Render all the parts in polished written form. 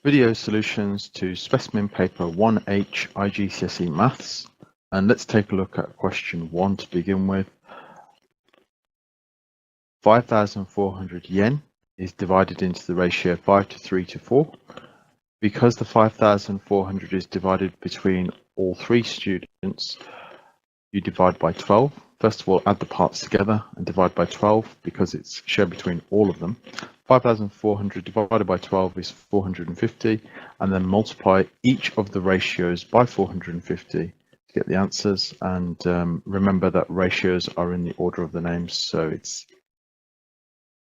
Video solutions to specimen paper 1H iGCSE Maths. And let's take a look at question 1 to begin with. 5,400 yen is divided into the ratio 5 to 3 to 4. Because the 5,400 is divided between all three students, you divide by 12. First of all, add the parts together and divide by 12 because it's shared between all of them. 5,400 divided by 12 is 450, and then multiply each of the ratios by 450 to get the answers. And remember that ratios are in the order of the names, so it's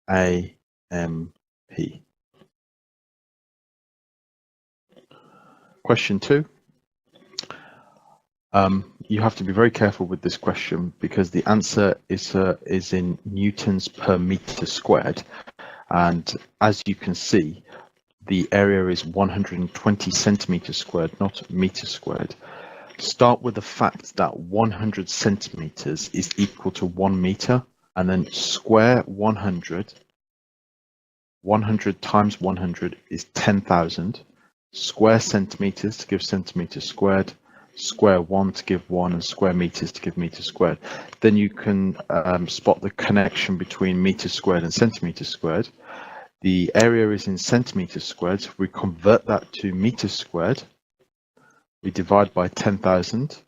A, M, P. Question 2. You have to be very careful with this question because the answer is in newtons per meter squared, and as you can see, the area is 120 centimeters squared, not meters squared. Start with the fact that 100 centimeters is equal to 1 meter, and then square 100. 100 times 100 is 10,000. Square centimeters to give centimeters squared. Square 1 to give 1, and square meters to give meters squared. Then you can spot the connection between meters squared and centimeters squared. The area is in centimeters squared, so we convert that to meters squared. We divide by 10,000.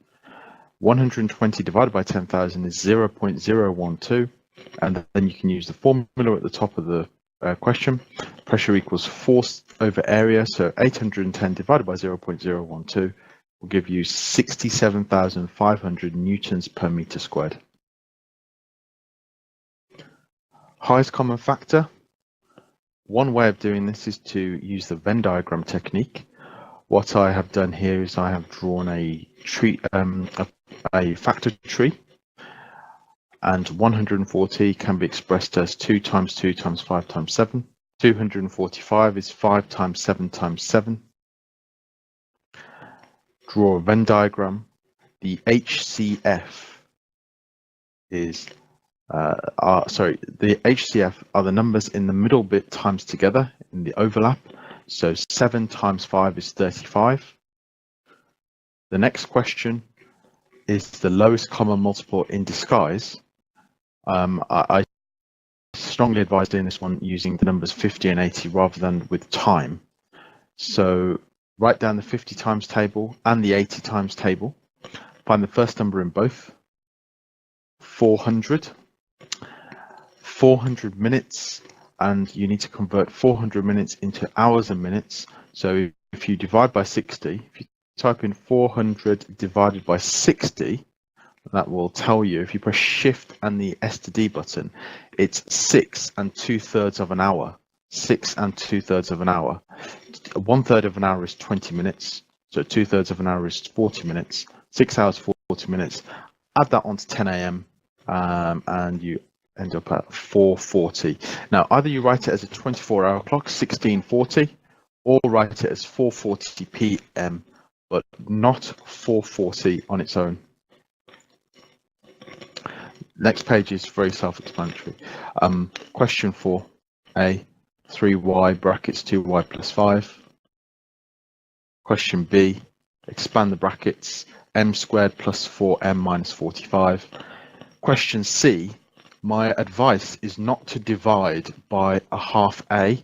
120 divided by 10,000 is 0.012, and then you can use the formula at the top of the question. Pressure equals force over area, so 810 divided by 0.012 will give you 67,500 newtons per meter squared. Highest common factor. One way of doing this is to use the Venn diagram technique. What I have done here is I have drawn a tree, a factor tree, and 140 can be expressed as 2 times 2 times 5 times 7. 245 is 5 times 7 times 7. Draw a Venn diagram. The HCF is the HCF are the numbers in the middle bit times together in the overlap. So 7 times 5 is 35. The next question is the lowest common multiple in disguise. I strongly advise doing this one using the numbers 50 and 80 rather than with time. So write down the 50 times table and the 80 times table. Find the first number in both. 400. 400 minutes, and you need to convert 400 minutes into hours and minutes. So if you divide by 60, if you type in 400 divided by 60, that will tell you, if you press Shift and the S to D button, it's 6 2/3 of an hour. 6 2/3 of an hour. 1/3 of an hour is 20 minutes. So 2/3 of an hour is 40 minutes. 6 hours, 40 minutes. Add that on to 10 a.m. And you end up at 4:40. Now, either you write it as a 24-hour clock, 1640, or write it as 4:40 p.m., but not 4:40 on its own. Next page is very self-explanatory. Question 4a, 3y brackets 2y plus 5. Question b, expand the brackets, m squared plus 4m minus 45. Question c, my advice is not to divide by a half a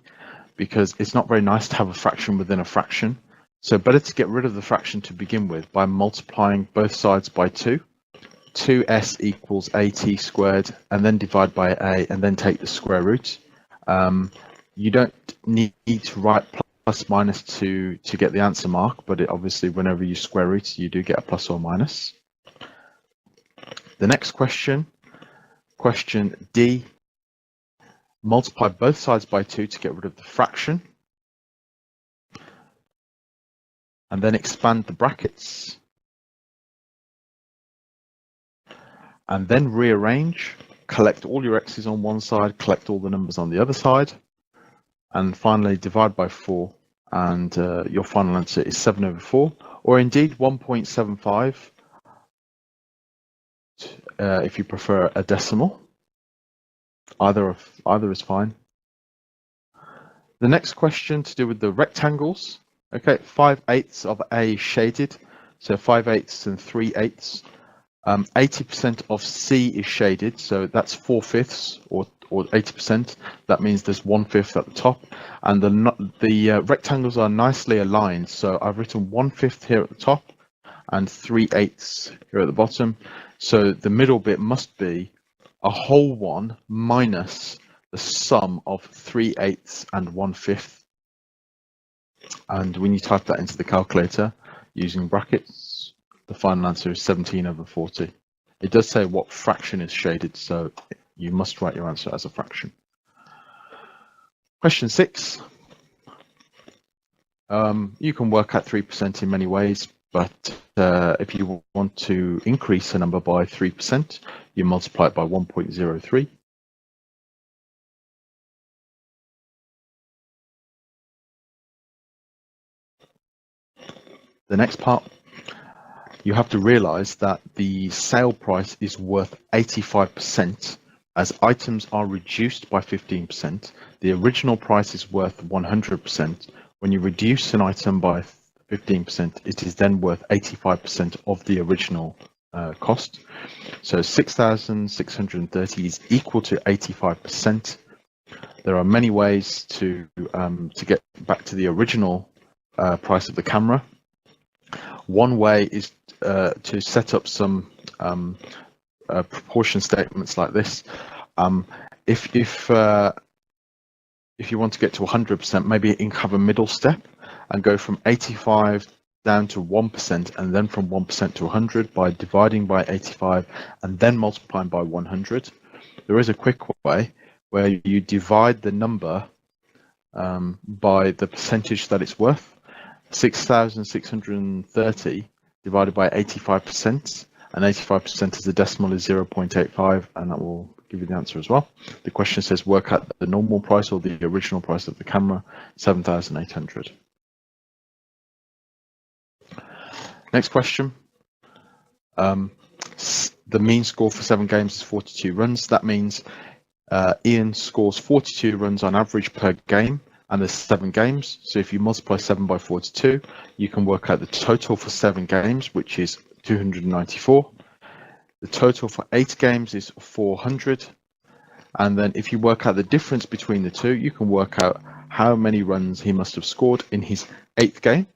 because it's not very nice to have a fraction within a fraction. So better to get rid of the fraction to begin with by multiplying both sides by 2. 2s equals at squared, and then divide by a, and then take the square root. You don't need to write plus minus to get the answer mark, but obviously whenever you square root, you do get a plus or minus. The next question, question D, multiply both sides by 2 to get rid of the fraction, and then expand the brackets, and then rearrange, collect all your x's on one side, collect all the numbers on the other side, and finally divide by 4, and your final answer is 7/4, or indeed 1.75 if you prefer a decimal. Either is fine. The next question to do with the rectangles. Okay, 5/8 of A is shaded, so 5/8 and 3/8. 80% of C is shaded, so that's 4/5 or 80%. That means there's 1/5 at the top, and the rectangles are nicely aligned. So I've written 1/5 here at the top and 3/8 here at the bottom. So the middle bit must be a whole one minus the sum of 3/8 and 1/5. And when you type that into the calculator using brackets, the final answer is 17/40. It does say what fraction is shaded, so you must write your answer as a fraction. Question 6. You can work out 3% in many ways, but if you want to increase a number by 3%, you multiply it by 1.03. The next part, you have to realize that the sale price is worth 85% as items are reduced by 15%. The original price is worth 100%. When you reduce an item by 15%, it is then worth 85% of the original cost. So 6,630 is equal to 85%. There are many ways to get back to the original price of the camera. One way is to set up some proportion statements like this. If you want to get to 100%, maybe you can have a middle step and go from 85 down to 1%, and then from 1% to 100 by dividing by 85 and then multiplying by 100. There is a quick way where you divide the number by the percentage that it's worth. 6,630 divided by 85%, and 85% as a decimal is 0.85, and that will give you the answer as well. The question says work out the normal price or the original price of the camera, 7,800. Next question. The mean score for 7 games is 42 runs. That means Ian scores 42 runs on average per game, and there's 7 games. So if you multiply 7 by 42, you can work out the total for 7 games, which is 294. The total for 8 games is 400. And then if you work out the difference between the two, you can work out how many runs he must have scored in his 8th game.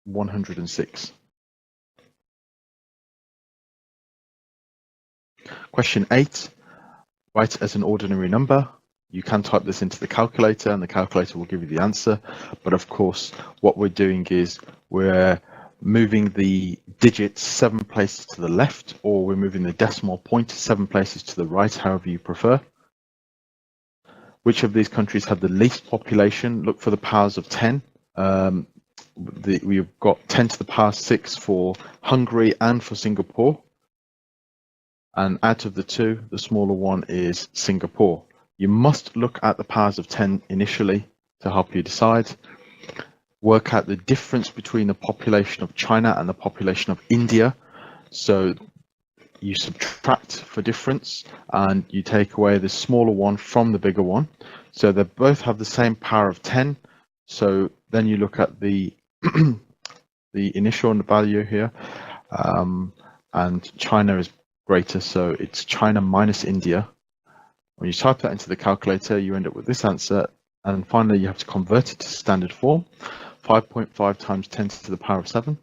106. Question 8. Write as an ordinary number. You can type this into the calculator and the calculator will give you the answer. But of course, what we're doing is we're moving the digits 7 places to the left, or we're moving the decimal point 7 places to the right, however you prefer. Which of these countries have the least population? Look for the powers of 10. We've got 10 to the power 6 for Hungary and for Singapore. And out of the two, the smaller one is Singapore. You must look at the powers of 10 initially to help you decide. Work out the difference between the population of China and the population of India. So you subtract for difference and you take away the smaller one from the bigger one. So they both have the same power of 10. So then you look at the the initial value here, and China is greater, so it's China minus India. When you type that into the calculator, you end up with this answer, and finally you have to convert it to standard form. 5.5 times 10 to the power of 7.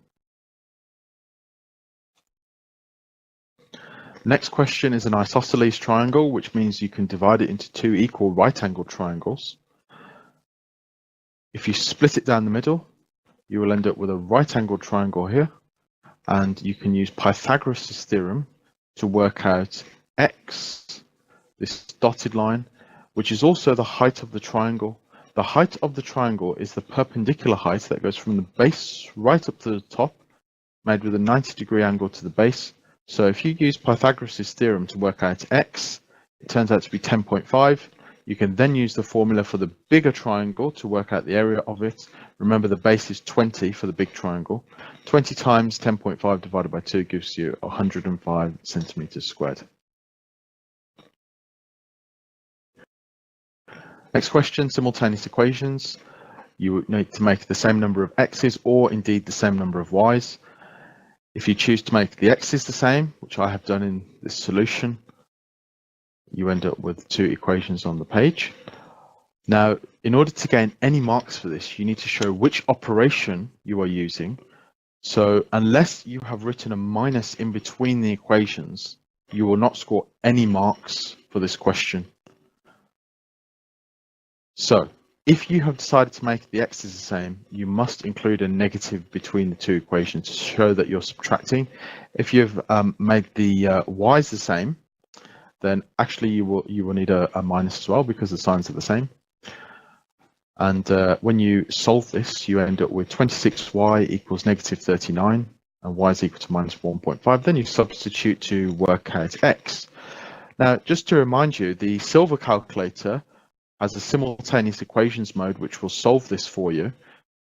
Next question is an isosceles triangle, which means you can divide it into 2 equal right-angled triangles. If you split it down the middle, you will end up with a right-angled triangle here, and you can use Pythagoras' theorem to work out x, this dotted line, which is also the height of the triangle. The height of the triangle is the perpendicular height that goes from the base right up to the top, made with a 90-degree angle to the base. So if you use Pythagoras' theorem to work out x, it turns out to be 10.5. You can then use the formula for the bigger triangle to work out the area of it. Remember, the base is 20 for the big triangle. 20 times 10.5 divided by 2 gives you 105 centimeters squared. Next question, simultaneous equations. You would need to make the same number of x's or indeed the same number of y's. If you choose to make the x's the same, which I have done in this solution, you end up with two equations on the page. Now, in order to gain any marks for this, you need to show which operation you are using. So unless you have written a minus in between the equations, you will not score any marks for this question. So if you have decided to make the x's the same, you must include a negative between the two equations to show that you're subtracting. If you've made the y's the same, then actually you will need a minus as well because the signs are the same. And when you solve this, you end up with 26y equals negative 39 and y is equal to minus 1.5. Then you substitute to work out x. Now, just to remind you, the silver calculator has a simultaneous equations mode which will solve this for you,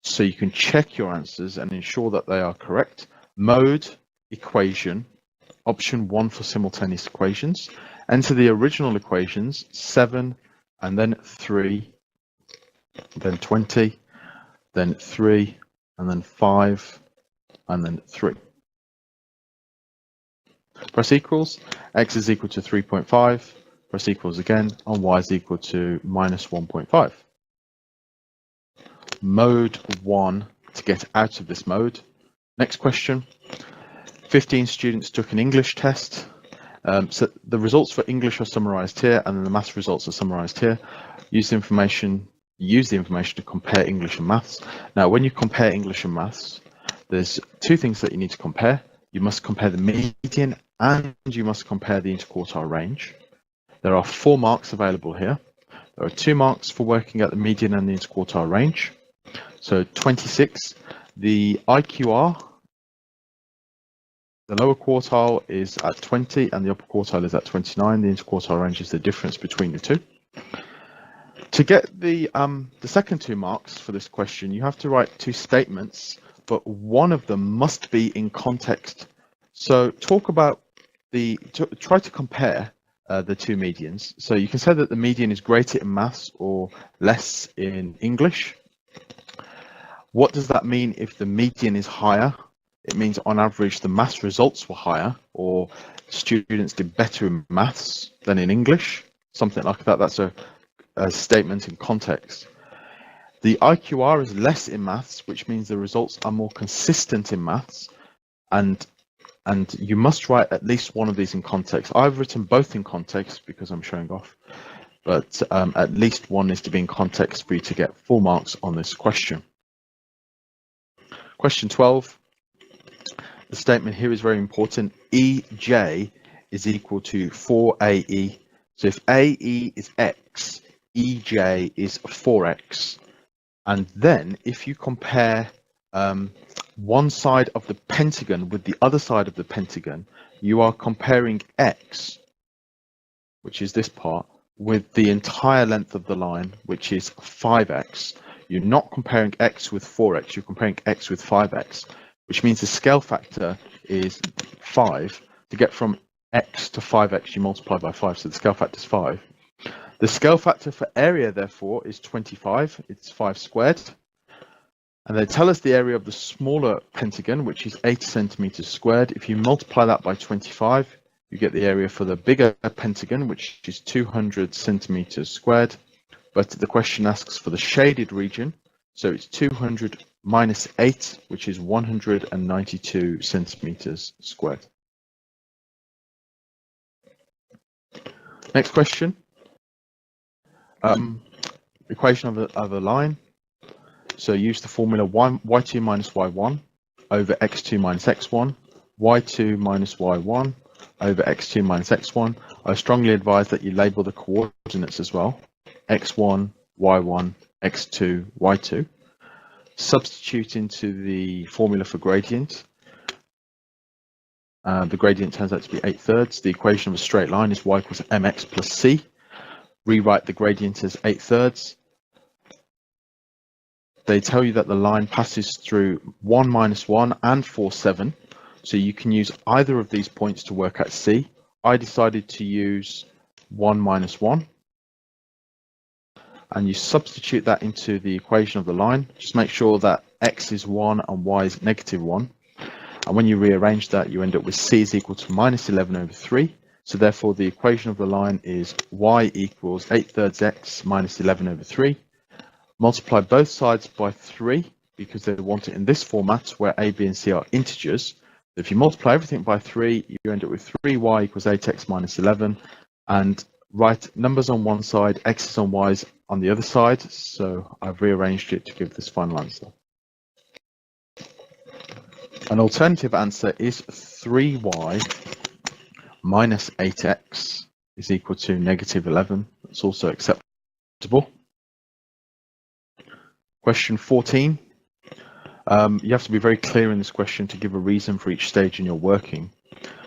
so you can check your answers and ensure that they are correct. Mode, equation, option 1 for simultaneous equations. Enter the original equations, 7 and then 3, then 20, then 3, and then 5, and then 3. Press equals, x is equal to 3.5, press equals again, and y is equal to minus 1.5. Mode 1 to get out of this mode. Next question. 15 students took an English test. So the results for English are summarized here, and then the maths results are summarized here. Use the information to compare English and maths. Now, when you compare English and maths, there's two things that you need to compare. You must compare the median and you must compare the interquartile range. There are 4 marks available here. There are 2 marks for working at the median and the interquartile range. So 26, the IQR, the lower quartile is at 20 and the upper quartile is at 29. The interquartile range is the difference between the two. To get the second 2 marks for this question, you have to write 2 statements, but one of them must be in context. So try to compare the 2 medians. So you can say that the median is greater in maths or less in English. What does that mean if the median is higher? It means on average the maths results were higher, or students did better in maths than in English, something like that. That's a statement in context. The IQR is less in maths, which means the results are more consistent in maths, and you must write at least one of these in context. I've written both in context because I'm showing off, but at least one is to be in context for you to get full marks on this question. Question 12. The statement here is very important. EJ is equal to 4AE. So if AE is X, EJ is 4X. And then if you compare one side of the pentagon with the other side of the pentagon, you are comparing X, which is this part, with the entire length of the line, which is 5X. You're not comparing X with 4X, you're comparing X with 5X, which means the scale factor is 5. To get from X to 5X, you multiply by 5, so the scale factor is 5. The scale factor for area, therefore, is 25. It's 5 squared. And they tell us the area of the smaller pentagon, which is 80 centimeters squared. If you multiply that by 25, you get the area for the bigger pentagon, which is 200 centimeters squared. But the question asks for the shaded region. So it's 200 minus 8, which is 192 centimeters squared. Next question. Equation of a line. So use the formula y2 minus y1 over x2 minus x1, y2 minus y1 over x2 minus x1. I strongly advise that you label the coordinates as well. x1, y1, x2, y2. Substitute into the formula for gradient. The gradient turns out to be 8/3. The equation of a straight line is y equals mx plus c. Rewrite the gradient as 8/3. They tell you that the line passes through 1, minus 1 and 4, 7. So you can use either of these points to work out c. I decided to use 1, minus 1. and you substitute that into the equation of the line. Just make sure that x is 1 and y is -1. And when you rearrange that, you end up with c is equal to -11/3. So therefore, the equation of the line is y equals 8/3 x minus 11/3. Multiply both sides by 3 because they want it in this format where a, b, and c are integers. If you multiply everything by 3, you end up with 3y equals 8x minus 11. And write numbers on one side, x's on y's on the other side. So I've rearranged it to give this final answer. An alternative answer is 3y minus 8x is equal to -11. That's also acceptable. Question 14. You have to be very clear in this question to give a reason for each stage in your working.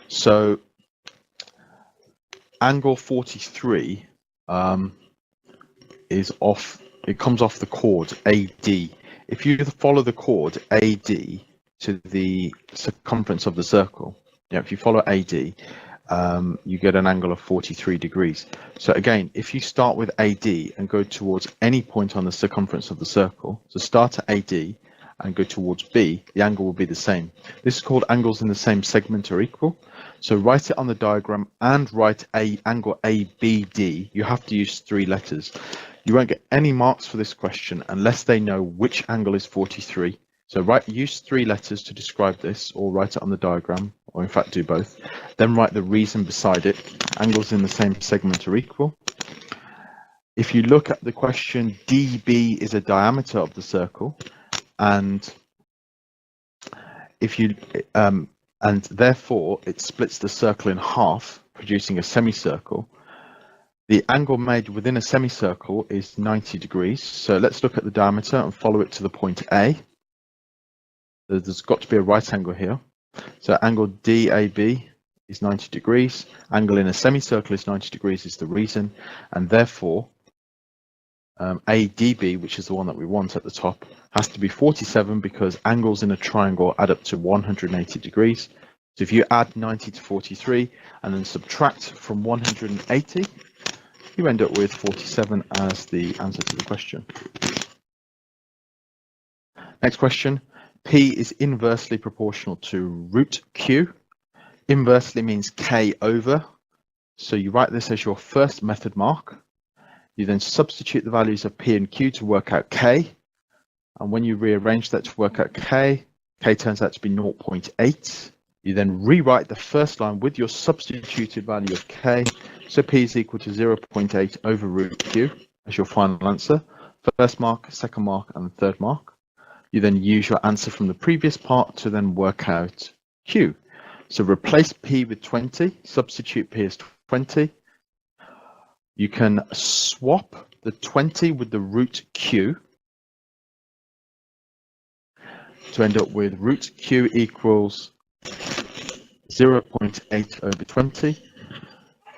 So angle 43 is off, it comes off the chord AD. If you follow the chord AD to the circumference of the circle, if you follow AD, you get an angle of 43 degrees. So again, if you start with AD and go towards any point on the circumference of the circle, so start at AD and go towards B, the angle will be the same. This is called angles in the same segment are equal. So write it on the diagram and write angle ABD. You have to use 3 letters. You won't get any marks for this question unless they know which angle is 43. So use 3 letters to describe this, or write it on the diagram, or in fact do both. Then write the reason beside it. Angles in the same segment are equal. If you look at the question, DB is a diameter of the circle, and if you and therefore it splits the circle in half, producing a semicircle. The angle made within a semicircle is 90 degrees. So let's look at the diameter and follow it to the point A. There's got to be a right angle here. So angle DAB is 90 degrees. Angle in a semicircle is 90 degrees is the reason. And therefore, ADB, which is the one that we want at the top, has to be 47 because angles in a triangle add up to 180 degrees. So if you add 90 to 43 and then subtract from 180, you end up with 47 as the answer to the question. Next question. P is inversely proportional to root Q. Inversely means K over. So you write this as your first method mark. You then substitute the values of P and Q to work out K. And when you rearrange that to work out K, K turns out to be 0.8. You then rewrite the first line with your substituted value of K. So P is equal to 0.8 over root Q as your final answer. First mark, second mark, and third mark. You then use your answer from the previous part to then work out Q. So replace P with 20, substitute P as 20. You can swap the 20 with the root Q to end up with root Q equals 0.8 over 20,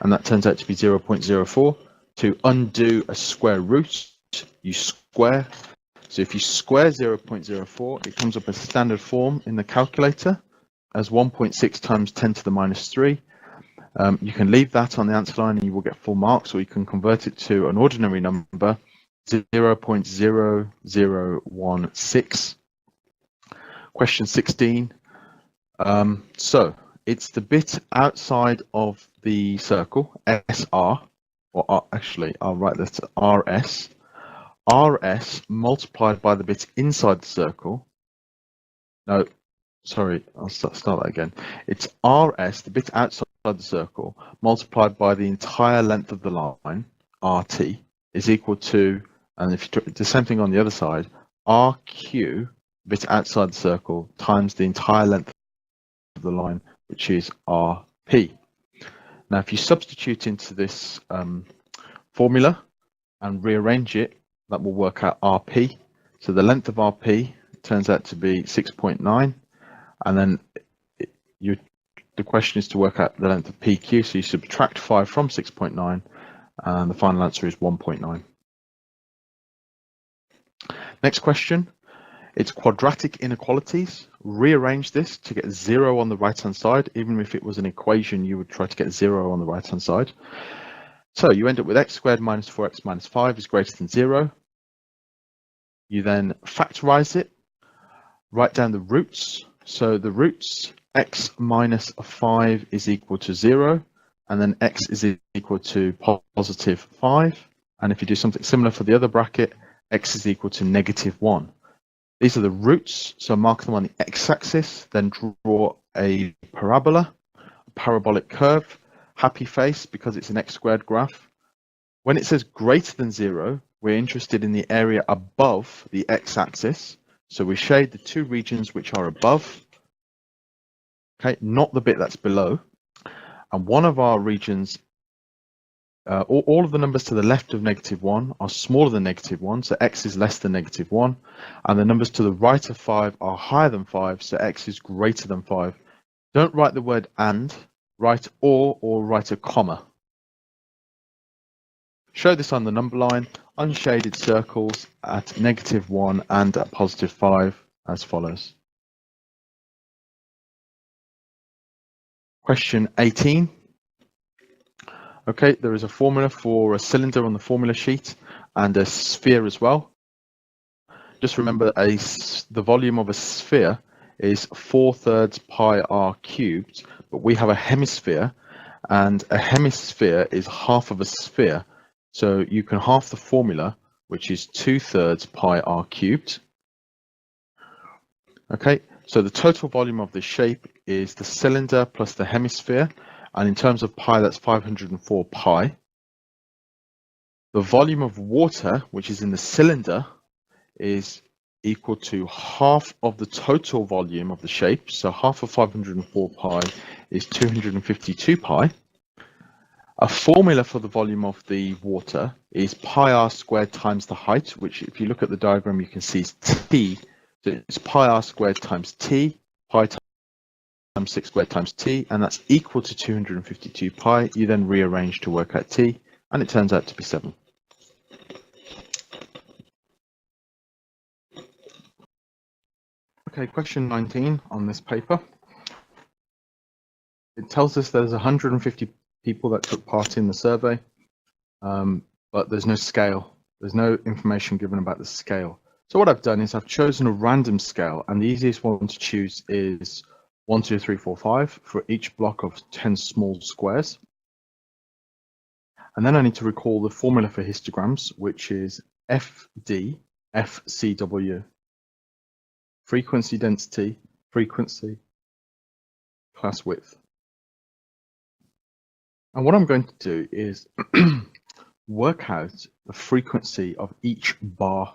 and that turns out to be 0.04. To undo a square root, you square. So if you square 0.04, it comes up as standard form in the calculator as 1.6 times 10 to the minus 3. You can leave that on the answer line and you will get full marks, or you can convert it to an ordinary number, 0.0016. Question 16. So it's the bit outside of the circle, SR, or actually I'll write this RS. RS multiplied by the bit inside the circle. No, sorry, I'll start that again. It's RS, the bit outside the circle, multiplied by the entire length of the line, RT, is equal to, and if you do the same thing on the other side, RQ, bit outside the circle, times the entire length of the line, which is RP. Now, if you substitute into this formula and rearrange it, that will work out RP. So the length of RP turns out to be 6.9, and then the question is to work out the length of PQ. So you subtract 5 from 6.9, and the final answer is 1.9. Next question. It's quadratic inequalities. Rearrange this to get 0 on the right-hand side. Even if it was an equation, you would try to get 0 on the right-hand side. So you end up with x squared minus 4x minus 5 is greater than 0. You then factorize it, write down the roots. So the roots, x minus 5 is equal to 0, and then x is equal to positive 5. And if you do something similar for the other bracket, x is equal to negative 1. These are the roots, so mark them on the x-axis, then draw a parabola, a parabolic curve, happy face because it's an x squared graph. When it says greater than 0, we're interested in the area above the x-axis. So we shade the two regions which are above, okay, not the bit that's below. And one of our regions, all of the numbers to the left of negative 1 are smaller than negative 1, so x is less than negative 1. And the numbers to the right of 5 are higher than 5, so x is greater than 5. Don't write the word and, write or write a comma. Show this on the number line, unshaded circles at negative 1 and at positive 5 as follows. Question 18. Okay, there is a formula for a cylinder on the formula sheet and a sphere as well. Just remember the volume of a sphere is 4/3 pi r cubed, but we have a hemisphere, and a hemisphere is half of a sphere. So you can half the formula, which is 2/3 pi r cubed. Okay, so the total volume of the shape is the cylinder plus the hemisphere, and in terms of pi, that's 504 pi. The volume of water, which is in the cylinder, is equal to half of the total volume of the shape. So half of 504 pi is 252 pi. A formula for the volume of the water is pi r squared times the height, which if you look at the diagram, you can see is t. So it's pi r squared times t, pi times 6 squared times t, and that's equal to 252 pi. You then rearrange to work out t, and it turns out to be 7. Okay, question 19 on this paper. It tells us there's 150 people that took part in the survey, but there's no scale. There's no information given about the scale. So what I've done is I've chosen a random scale, and the easiest one to choose is 1, 2, 3, 4, 5 for each block of 10 small squares. And then I need to recall the formula for histograms, which is FD, FCW. Frequency density, frequency, class width. And what I'm going to do is work out the frequency of each bar.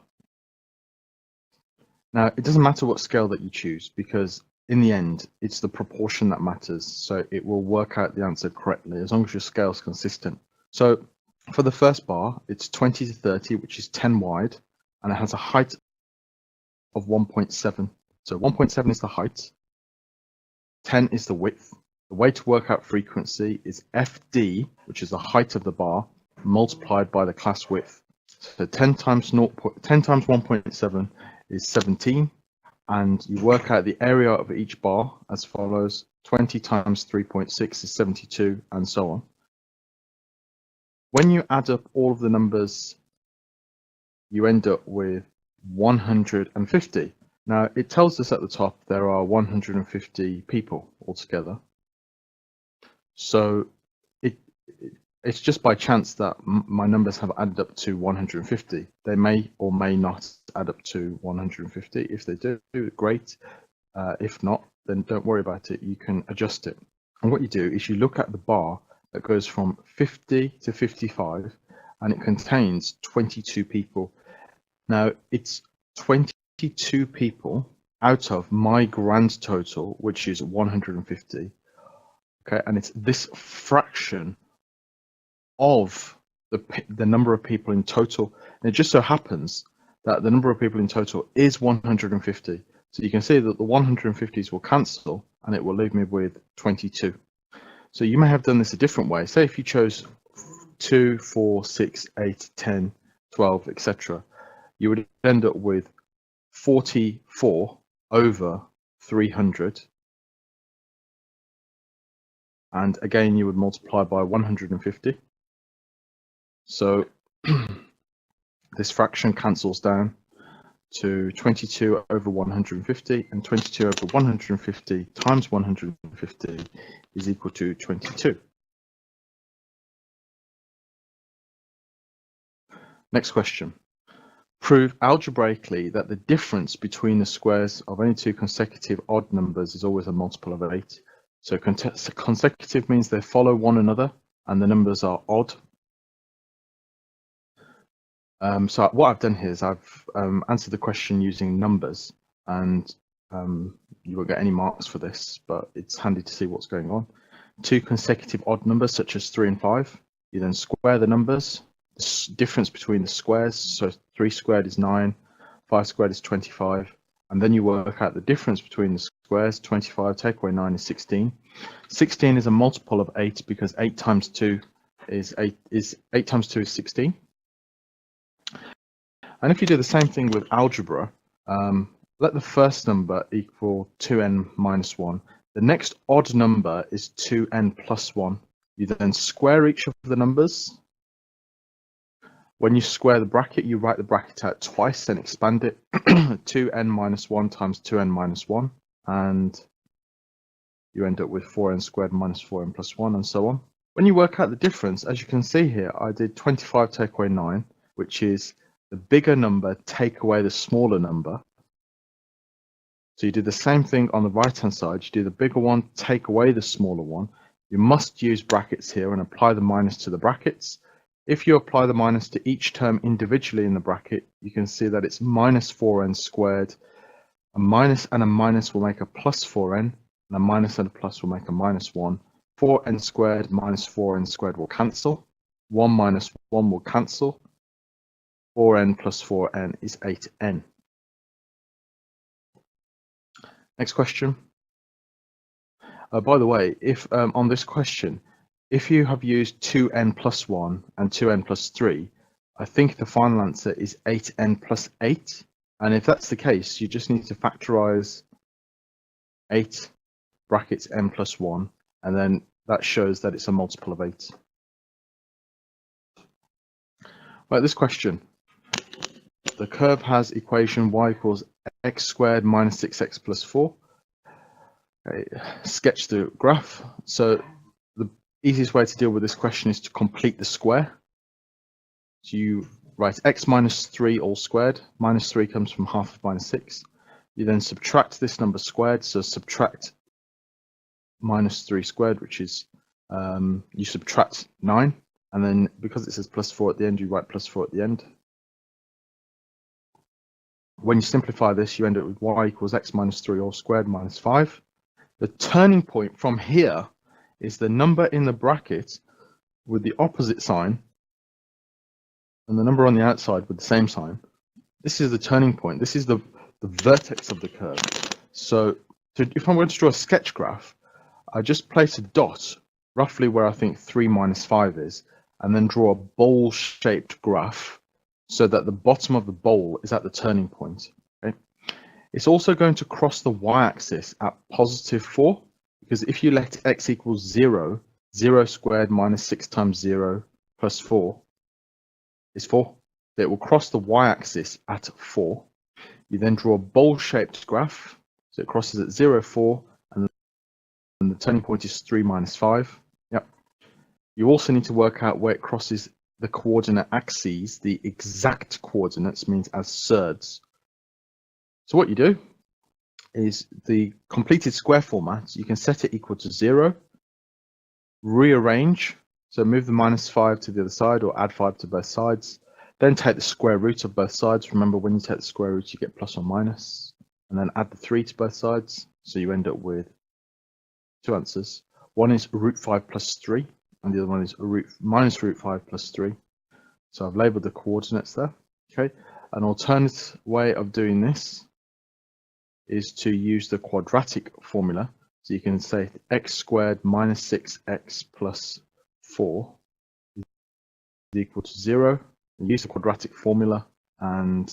Now, it doesn't matter what scale that you choose, because in the end, it's the proportion that matters. So it will work out the answer correctly as long as your scale is consistent. So for the first bar, it's 20 to 30, which is 10 wide, and it has a height of 1.7. So 1.7 is the height, 10 is the width. The way to work out frequency is FD, which is the height of the bar, multiplied by the class width. So 10 times 1.7 is 17, and you work out the area of each bar as follows. 20 times 3.6 is 72, and so on. When you add up all of the numbers, you end up with 150. Now, it tells us at the top there are 150 people altogether. So it's just by chance that my numbers have added up to 150. They may or may not add up to 150. If they do, great. If not, then don't worry about it. You can adjust it. And what you do is you look at the bar that goes from 50 to 55, and it contains 22 people. Now, it's 22 people out of my grand total, which is 150. Okay, and it's this fraction of the number of people in total. And it just so happens that the number of people in total is 150. So you can see that the 150s will cancel, and it will leave me with 22. So you may have done this a different way. Say if you chose 2, 4, 6, 8, 10, 12, etc., you would end up with 44 over 300. And again, you would multiply by 150. So this fraction cancels down to 22 over 150, and 22 over 150 times 150 is equal to 22. Next question. Prove algebraically that the difference between the squares of any two consecutive odd numbers is always a multiple of 8. So consecutive means they follow one another and the numbers are odd. So what I've done here is I've answered the question using numbers, and you won't get any marks for this, but it's handy to see what's going on. Two consecutive odd numbers such as 3 and 5, you then square the numbers, the difference between the squares, so 3 squared is 9, 5 squared is 25, and then you work out the difference between the squares. 25 take away 9 is 16. 16 is a multiple of 8 because 8 times 2 is 8 times 2 is 16. And if you do the same thing with algebra, let the first number equal 2n minus 1. The next odd number is 2n plus 1. You then square each of the numbers. When you square the bracket, you write the bracket out twice and expand it. 2n minus 1 times 2n minus 1. And you end up with 4n squared minus 4n plus 1, and so on. When you work out the difference, as you can see here, I did 25 take away 9, which is the bigger number take away the smaller number. So you do the same thing on the right hand side. You do the bigger one, take away the smaller one. You must use brackets here and apply the minus to the brackets. If you apply the minus to each term individually in the bracket, you can see that it's minus 4n squared. A minus and a minus will make a plus 4n, and a minus and a plus will make a minus 1. 4n squared minus 4n squared will cancel. 1 minus 1 will cancel. 4n plus 4n is 8n. Next question. By the way, if on this question, if you have used 2n plus 1 and 2n plus 3, I think the final answer is 8n plus 8. And if that's the case, you just need to factorize 8 brackets n plus 1, and then that shows that it's a multiple of 8. Right, this question. The curve has equation y equals x squared minus 6x plus 4. Okay, sketch the graph. So the easiest way to deal with this question is to complete the square. So you write x minus 3 all squared. Minus 3 comes from half of minus 6. You then subtract this number squared. So subtract minus 3 squared, which is, you subtract 9. And then because it says plus 4 at the end, you write plus 4 at the end. When you simplify this, you end up with y equals x minus 3 all squared minus 5. The turning point from here is the number in the bracket with the opposite sign and the number on the outside with the same sign. This is the turning point. This is the vertex of the curve. So if I'm going to draw a sketch graph, I just place a dot roughly where I think 3 minus 5 is, and then draw a bowl-shaped graph so that the bottom of the bowl is at the turning point. Okay? It's also going to cross the y-axis at positive 4, because if you let x equals 0, 0 squared minus 6 times 0 plus 4 is 4. It will cross the y-axis at 4. You then draw a bowl-shaped graph, so it crosses at 0, 4, and the turning point is 3 minus 5. Yep. You also need to work out where it crosses the coordinate axes. The exact coordinates means as surds. So what you do is the completed square format, you can set it equal to 0, rearrange, so move the minus 5 to the other side or add 5 to both sides, then take the square root of both sides. Remember, when you take the square root, you get plus or minus, and then add the 3 to both sides. So you end up with two answers. One is root 5 plus 3, and the other one is minus root 5 plus 3. So I've labeled the coordinates there. Okay, an alternate way of doing this is to use the quadratic formula. So you can say x squared minus 6x plus 4 is equal to 0. And use the quadratic formula, and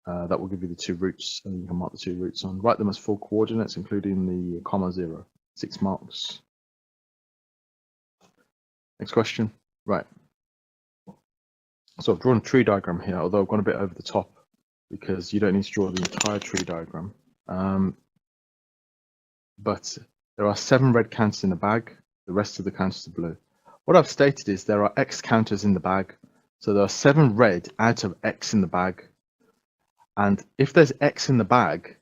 that will give you the two roots, and you can mark the two roots on. Write them as full coordinates, including the comma 0. 6 marks. Next question. Right. So I've drawn a tree diagram here, although I've gone a bit over the top because you don't need to draw the entire tree diagram. But there are 7 red counters in the bag, the rest of the counters are blue. What I've stated is there are X counters in the bag, so there are 7 red out of X in the bag. And if there's X in the bag,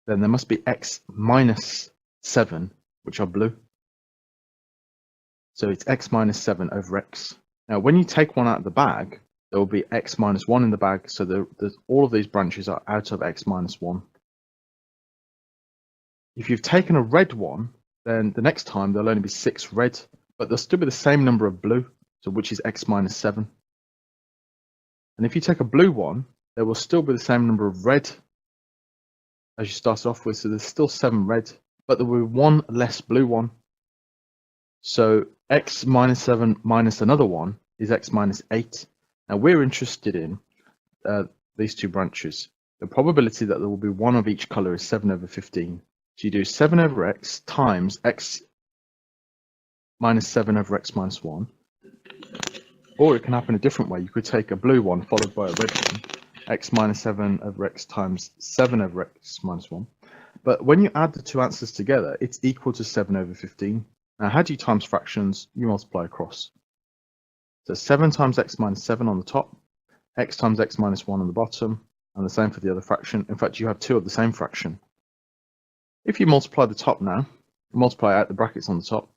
then there must be X minus 7, which are blue. So it's X minus 7 over X. Now, when you take one out of the bag, there will be X minus 1 in the bag, so all of these branches are out of X minus 1. If you've taken a red one, then the next time there'll only be 6 red, but there'll still be the same number of blue, so which is X minus 7. And if you take a blue one, there will still be the same number of red as you started off with, so there's still 7 red, but there will be 1 less blue one. So X minus 7 minus another one is X minus 8. Now we're interested in these 2 branches. The probability that there will be 1 of each color is 7 over 15. So you do 7 over X times X minus 7 over X minus 1. Or it can happen a different way. You could take a blue one followed by a red one. X minus 7 over X times 7 over X minus 1. But when you add the 2 answers together, it's equal to 7 over 15. Now, how do you times fractions? You multiply across. So 7 times X minus 7 on the top, X times X minus 1 on the bottom, and the same for the other fraction. In fact, you have 2 of the same fraction. If you multiply the top now, multiply out the brackets on the top,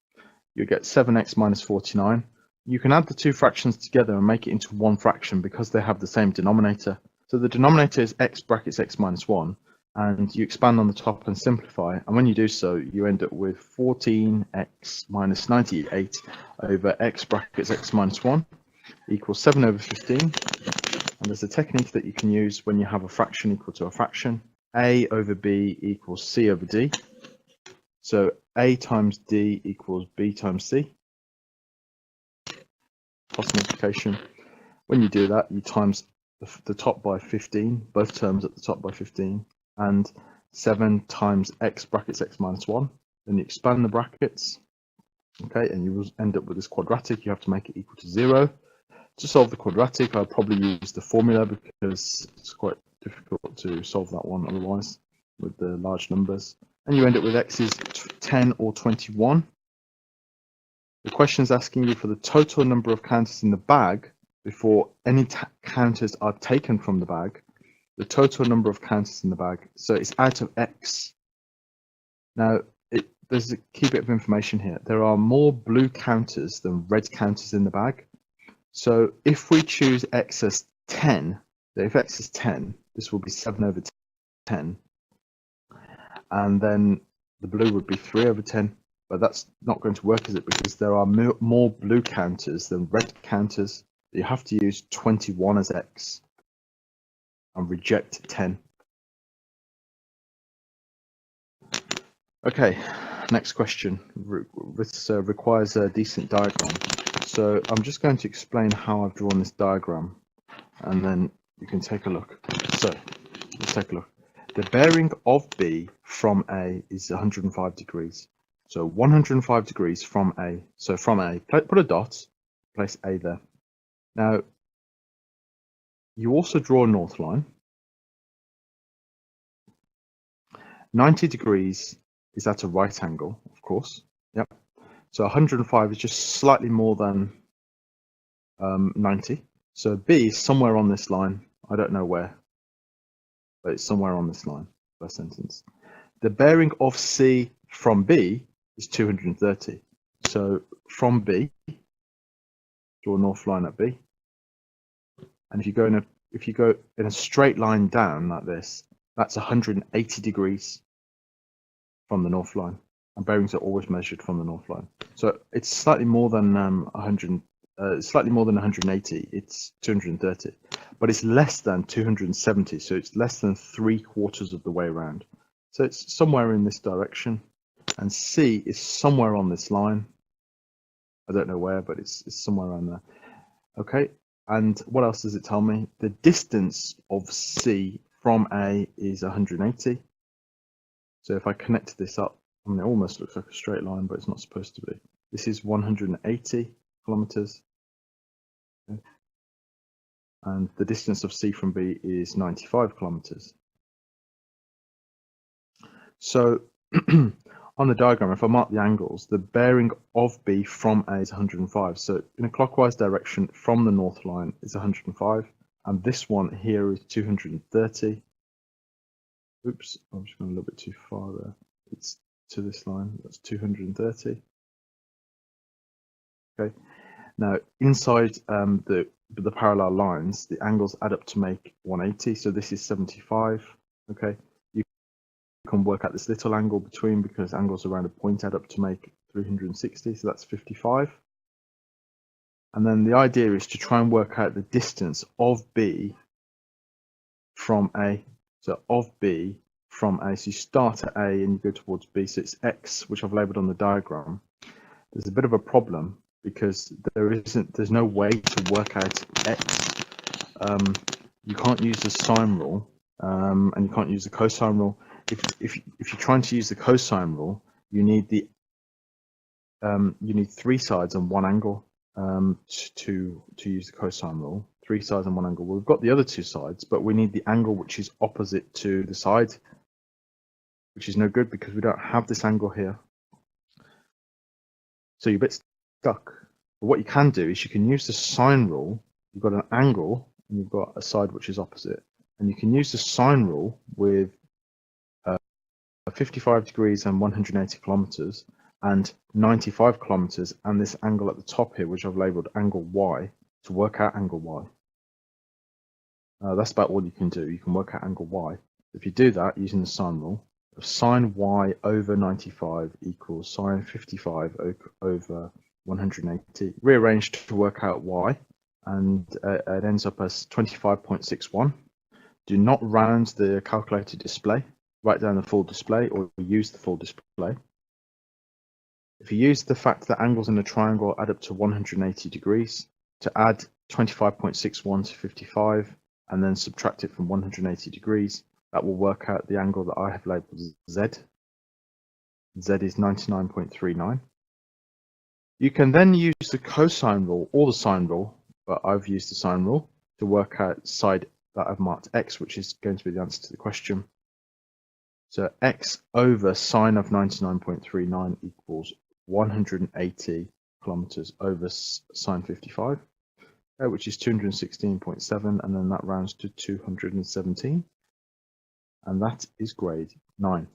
you get 7x minus 49. You can add the 2 fractions together and make it into one fraction because they have the same denominator. So the denominator is x brackets x minus 1, and you expand on the top and simplify. And when you do so, you end up with 14x minus 98 over x brackets x minus 1 equals 7 over 15. And there's a technique that you can use when you have a fraction equal to a fraction. A over b equals c over d. So a times d equals b times c. Cross multiplication. When you do that, you times the top by 15, both terms at the top by 15, and 7 times x brackets x minus 1. Then you expand the brackets, okay, and you will end up with this quadratic. You have to make it equal to 0. To solve the quadratic, I'll probably use the formula because it's quite difficult to solve that one otherwise with the large numbers. And you end up with x is 10 or 21. The question is asking you for the total number of counters in the bag before any counters are taken from the bag. The total number of counters in the bag. So it's out of x. Now, there's a key bit of information here. There are more blue counters than red counters in the bag. So if we choose x as 10, if x is 10, this will be 7 over 10. And then the blue would be 3 over 10. But that's not going to work, is it? Because there are more blue counters than red counters. You have to use 21 as x and reject 10. Okay, next question. This requires a decent diagram. So I'm just going to explain how I've drawn this diagram, and then you can take a look. So let's take a look. The bearing of B from A is 105 degrees. So 105 degrees from A. So from A, put a dot, place A there. Now, you also draw a north line. 90 degrees is at a right angle, of course. Yep. So 105 is just slightly more than 90. So B is somewhere on this line. I don't know where, but it's somewhere on this line. First sentence. The bearing of C from B is 230. So from B, draw a north line at B. And if you go in a straight line down like this, that's 180 degrees from the north line. And bearings are always measured from the north line. So it's slightly more than 180. It's 230, but it's less than 270. So it's less than 3/4 of the way around. So it's somewhere in this direction, and C is somewhere on this line. I don't know where, but it's somewhere around there. Okay, and what else does it tell me? The distance of C from A is 180. So if I connect this up, I mean, it almost looks like a straight line, but it's not supposed to be. This is 180 kilometers. Okay. and the distance of C from B is 95 kilometers. So on the diagram, if I mark the angles, the bearing of B from A is 105. So in a clockwise direction from the north line is 105, and this one here is 230. Oops, I'm just going a little bit too far there. It's to this line, that's 230. Okay. Now inside the parallel lines, the angles add up to make 180. So this is 75. Okay. You can work out this little angle between, because angles around a point add up to make 360. So that's 55. And then the idea is to try and work out the distance of B from A. So of B from A. So you start at A and you go towards B. So it's X, which I've labeled on the diagram. There's a bit of a problem because there's no way to work out X. You can't use the sine rule, and you can't use the cosine rule. If you're trying to use the cosine rule, you need three sides and one angle to use the cosine rule. Three sides and one angle. Well, we've got the other two sides, but we need the angle which is opposite to the side, which is no good because we don't have this angle here. So you're a bit stuck. But what you can do is you can use the sine rule. You've got an angle and you've got a side which is opposite, and you can use the sine rule with 55 degrees and 180 kilometers and 95 kilometers and this angle at the top here, which I've labeled angle Y, to work out angle Y. That's about all you can do. You can work out angle Y. If you do that using the sine rule, sine Y over 95 equals sine 55 over 180, rearranged to work out Y, and it ends up as 25.61. Do not round the calculated display. Write down the full display or use the full display. If you use the fact that angles in a triangle add up to 180 degrees, to add 25.61 to 55 and then subtract it from 180 degrees, that will work out the angle that I have labeled Z. Z is 99.39. You can then use the cosine rule or the sine rule, but I've used the sine rule to work out side that I've marked X, which is going to be the answer to the question. So X over sine of 99.39 equals 180 kilometers over sine 55, which is 216.7, and then that rounds to 217. And that is grade 9.